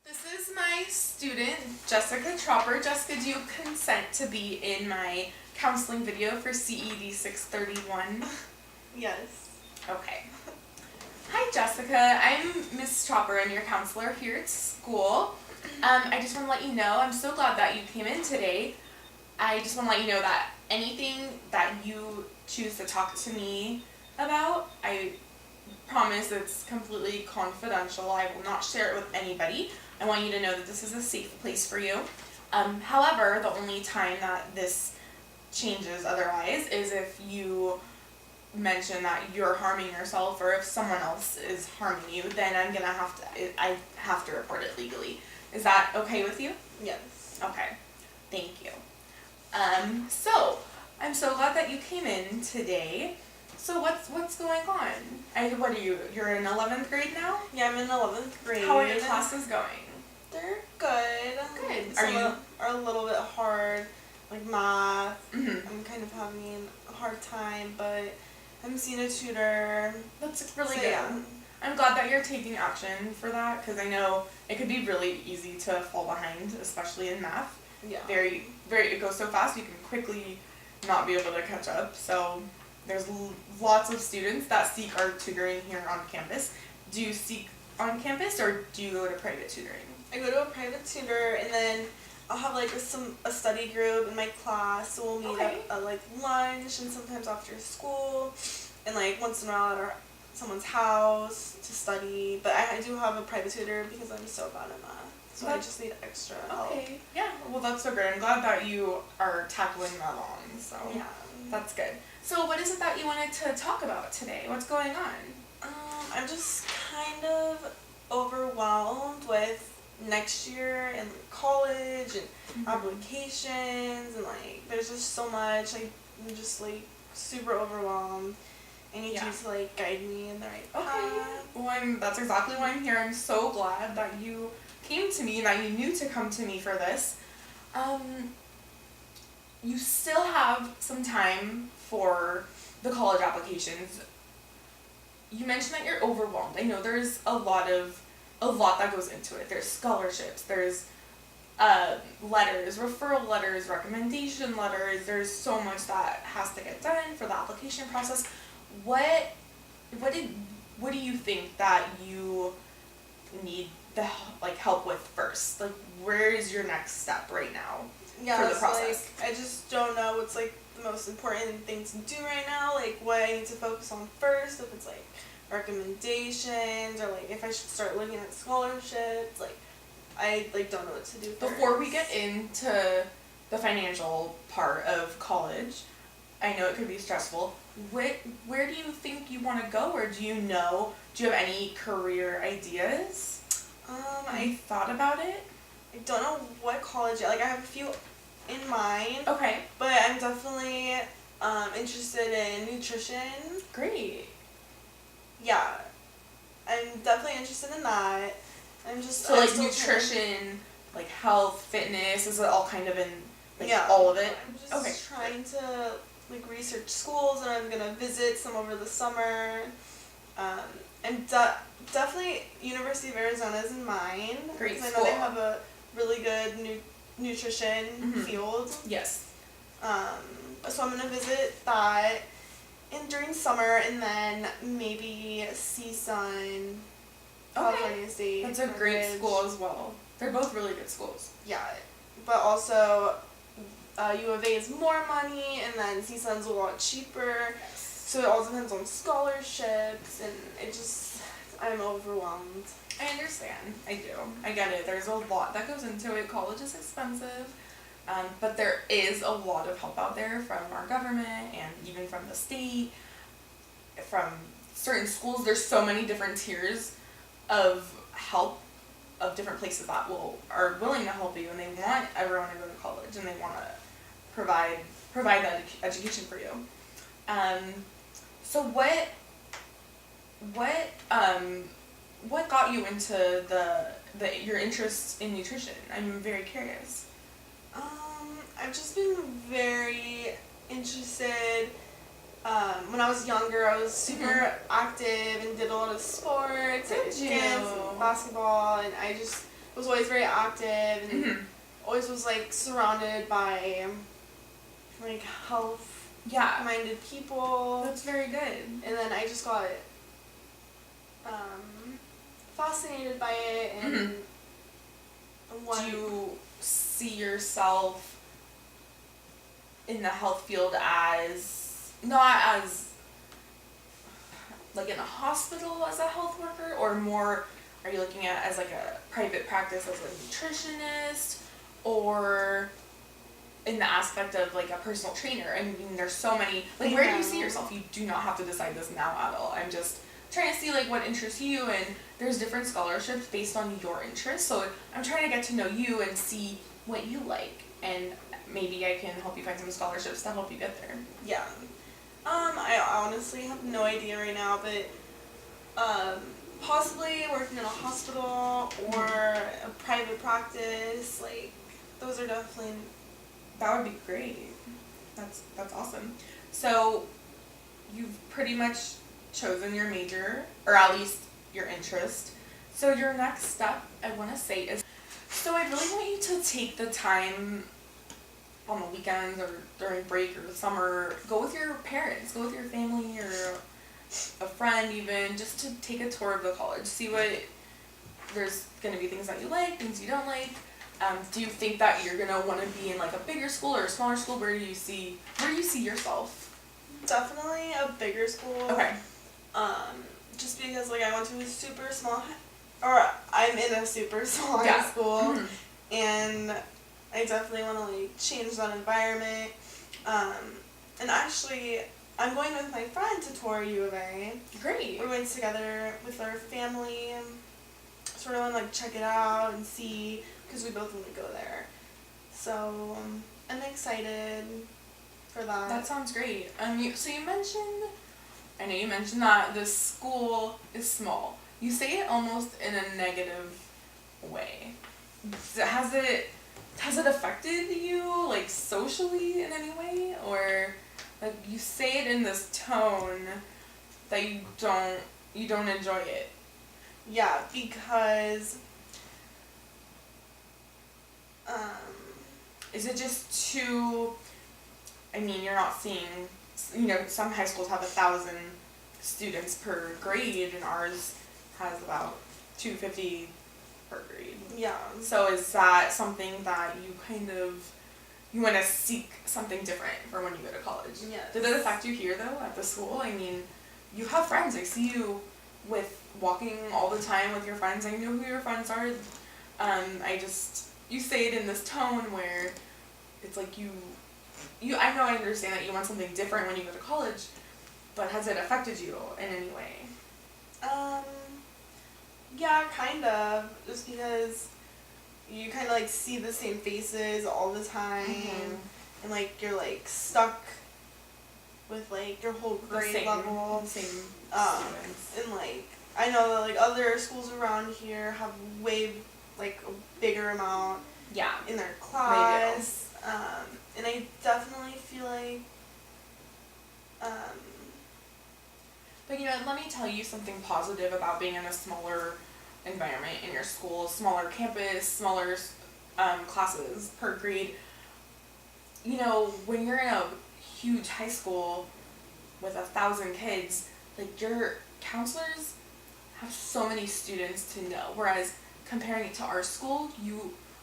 This is my student, Jessica Tropper. Jessica, do you consent to be in my counseling video for CED631? Yes. Okay. Hi, Jessica. I'm Miss Tropper. I'm your counselor here at school. I just want to let you know, I'm so glad that you came in today. I just want to let you know that anything that you choose to talk to me about, I promise it's completely confidential. I will not share it with anybody. I want you to know that this is a safe place for you. However, the only time that this changes otherwise is if you mention that you're harming yourself or if someone else is harming you, then I have to report it legally. Is that okay with you? Yes. Okay. Thank you. So I'm so glad that you came in today. So what's going on? What are you? You're in 11th grade now? Yeah, I'm in 11th grade. How are your classes going? They're good. Good. Some are a little bit hard, like math. Mm-hmm. I'm kind of having a hard time, but I'm seeing a tutor. That's really So, good. yeah. I'm glad that you're taking action for that because I know it could be really easy to fall behind, especially in math. Yeah. It goes so fast you can quickly not be able to catch up. So there's lots of students that seek our tutoring here on campus. Do you seek on campus or do you go to private tutoring? I go to a private tutor, and then I'll have like a study group in my class. So we'll meet Okay. up at like lunch and sometimes after school, and like once in a while at someone's house to study. But I do have a private tutor because I'm so bad at math. So I just need extra help. Okay. Yeah. Well, that's so great. I'm glad that you are tackling that on. So Yeah. that's good. So what is it that you wanted to talk about today? What's going on? I'm just kind of overwhelmed with next year and college and applications and like there's just so much. I'm just like super overwhelmed. I need you to like guide me in the right path. Well, that's exactly why I'm here. I'm so glad that you came to me and that you knew to come to me for this. You still have some time for the college applications. You mentioned that you're overwhelmed. I know there's a lot that goes into it. There's scholarships, there's letters, referral letters, recommendation letters. There's so much that has to get done for the application process. What do you think that you need the help with first? Like, where is your next step right now for the process? Like I just don't know what's like the most important thing to do right now. Like what I need to focus on first. If it's like recommendations or like if I should start looking at scholarships. Like I like don't know what to do first. Before we get into the financial part of college, I know it could be stressful. Where do you think you want to go, or do you have any career ideas? I thought about it. I don't know what college yet. Like I have a few in mind. Okay. But I'm definitely interested in nutrition. Great. Yeah. I'm definitely interested in that. I'm Nutrition, like health, fitness, is it all kind of in all of it? I'm just trying to like research schools, and I'm gonna visit some over the summer. And definitely University of Arizona is in mind. Great because school. I know they have a really good nutrition field. Yes. So I'm gonna visit that during summer, and then maybe CSUN, California State. That's a great school as well. They're both really good schools. Yeah, but also U of A is more money, and then CSUN's a lot cheaper. Yes. So it all depends on scholarships, and I'm overwhelmed. I understand. I do. I get it. There's a lot that goes into it. College is expensive, but there is a lot of help out there from our government and even from the state, from certain schools. There's so many different tiers of help of different places that are willing to help you, and they want everyone to go to college, and they want to provide that education for you. So what got you into your interest in nutrition? I'm very curious. I've just been very interested. When I was younger, I was super active and did a lot of sports, like dance and basketball, and was always very active and Mhm. always was like surrounded by like health Yeah. minded people. That's very good. And then I just got fascinated by it and Mhm. one Do you see yourself in the health field as not as like in a hospital as a health worker, or more are you looking at as like a private practice as a nutritionist, or in the aspect of like a personal trainer? I mean, there's so many, like, where do you see yourself? You do not have to decide this now at all. I'm just trying to see like what interests you, and there's different scholarships based on your interests, so I'm trying to get to know you and see what you like, and maybe I can help you find some scholarships to help you get there. Yeah. I honestly have no idea right now, but possibly working in a hospital or a private practice, like those are definitely. That would be great. That's awesome. So you've pretty much chosen your major, or at least your interest. So your next step, I want to say, is, so I really want you to take the time on the weekends or during break or the summer, go with your parents, go with your family or a friend even, just to take a tour of the college. See what, there's going to be things that you like, things you don't like. Do you think that you're going to want to be in like a bigger school or a smaller school? Where do you see yourself? Definitely a bigger school. Okay. Just because like I went to a super small, or I'm in a super small high school, Mhm. and I definitely want to like change that environment. And actually, I'm going with my friend to tour U of A. Great. We're going together with our family, sort of want to like check it out and see, because we both want to go there. So I'm excited for that. That sounds great. So you mentioned, I know you mentioned that the school is small. You say it almost in a negative way. Has it affected you like socially in any way, or like you say it in this tone that you don't enjoy it? Yeah, because Is it just too? I mean, you're not seeing. Some high schools have 1,000 students per grade, and ours has about 250 per grade. yeah. So is that something that you want to seek something different for when you go to college? Yes. Did it affect you here though at the school? I mean, you have friends. I see you with walking all the time with your friends. I know who your friends are. You say it in this tone where it's like I know I understand that you want something different when you go to college, but has it affected you in any way? Yeah, kind of. Just because you kind of like see the same faces all the time, and like you're like stuck with like your whole grade level. The same students. And like I know that like other schools around here have way like a bigger amount Yeah. in their class. And I definitely feel like But let me tell you something positive about being in a smaller environment in your school, smaller campus, smaller classes per grade. When you're in a huge high school with 1,000 kids, like your counselors have so many students to know. Whereas comparing it to our school,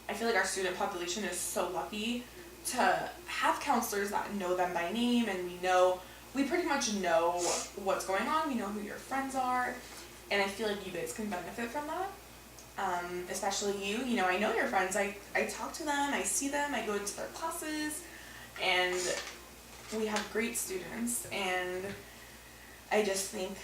I feel like our student population is so lucky to have counselors that know them by name, and we pretty much know what's going on. We know who your friends are, and I feel like you guys can benefit from that. Especially you. I know your friends. I talk to them. I see them. I go into their classes, and we have great students. And I just think,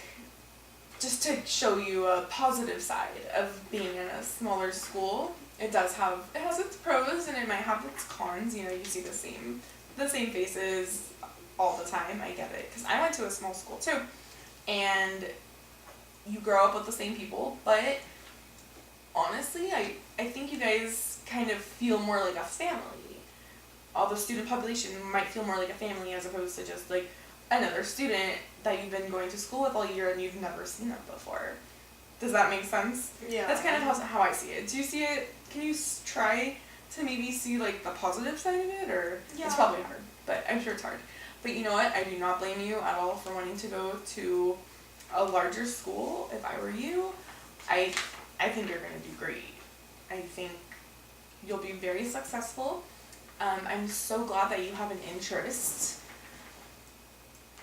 just to show you a positive side of being in a smaller school, it has its pros and it might have its cons. You see the same faces all the time. I get it, because I went to a small school too, and you grow up with the same people, but honestly, I think you guys kind of feel more like a family. All the student population might feel more like a family as opposed to just like another student that you've been going to school with all year and you've never seen them before. Does that make sense? Yeah. That's kind of how I see it. Do you see it? Can you try to maybe see like the positive side of it, or Yeah. it's probably hard, but I'm sure it's hard. But you know what? I do not blame you at all for wanting to go to a larger school. If I were you, I think you're gonna do great. I think you'll be very successful. I'm so glad that you have an interest.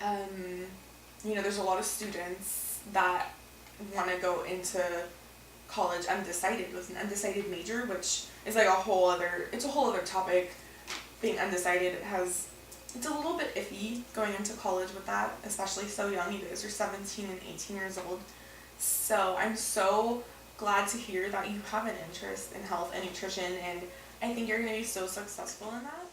You know, there's a lot of students that want to go into college undecided with an undecided major, which is like it's a whole other topic. Being undecided, it's a little bit iffy going into college with that, especially so young. You guys are 17 and 18 years old. So I'm so glad to hear that you have an interest in health and nutrition, and I think you're going to be so successful in that.